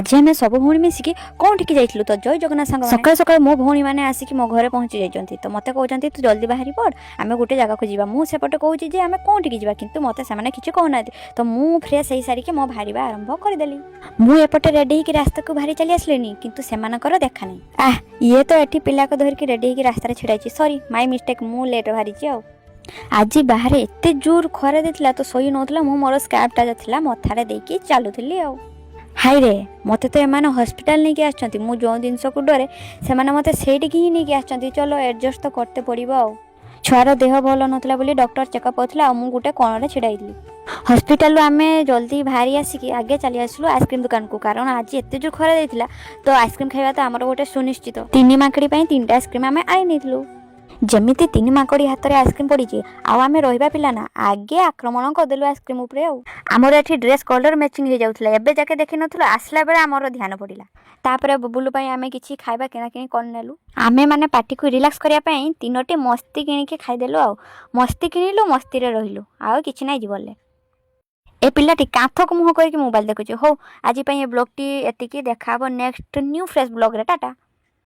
आज आम सब भौणी मिसिकी कौन ठीक जाइलु तो जय जगन्नाथ सांग सकाल सकाल मो भौणी मैंने आसिक मो घरे पहुँची जाइछंती तो मते कहउछंती तू जल्दी बाहरी पड़ आमे गोटे जगह को जीवा मु सेपटे कहउछि जे आमे कौन ठीक जीवा किंतु मते सेमाने किछि कहउनाती तो मु फ्रेश हेई सारी के मो बाहरिबा आरंभ कर देली। मु एपटे रेडी होकी रास्ता को बाहरी चली आसलेनी किंतु सेमानकर देखा नहीं। आह ये तो एठी पिला को धर के रेडी होकी रास्ता छिड़ाइछि सॉरी माय मिस्टेक मु लेट बाहरिछि आ आज बाहर एते जोर खरा देथिला तो सोई नोथला मु मोर स्कार्फटा थिला मथारे देकी चालुथिली आ हाय रे मते तो एमाने हॉस्पिटल नहीं के आछंती मु जो जिनस को डरे से माने मते सेठी की नहीं के आछंती चलो एडजस्ट तो करते पड़िबो आ छुआर देह भल नथला बोली डॉक्टर चेकअप होथला आ मु गुटे कोणरे छिडाइली हॉस्पिटल आमे जल्दी भारी आसिकी आगे चली आसलु आइसक्रीम दुकान को कारण आज एते जो खरा देथिला तो आइसक्रीम खाइबा तो हमर गोटे सुनिश्चित तीन माकड़ी पई तीनटा आइसक्रीम आमे आई नेथलु जमीती तीन माकड़ी हाथ में आइसक्रीम पड़ी आम रहा पिला ना आगे आक्रमण करदेलु आइसक्रीम उपरे आमर एठी ड्रेस कलर मैचिंग हो जाउथला एबे जाके देखि नथुला आसला बेले आमर ध्यान पड़िला तापर बुबुलु पई आमे किछि खाइबा किना किनी करनेलु आमे माने पार्टी को रिलैक्स करिया पई तीनोटी मस्ती किनी के खाइदेलु आ मस्ती किनिलु मस्ती रे रहिलु आ किछि नै जीवले ए पिलाटी कांथ को मुह करके मोबाइल देखुछि हो आज पई ए ब्लॉग टी एतिकी देखाबो नेक्स्ट न्यू फ्रेश ब्लॉग रे टाटा।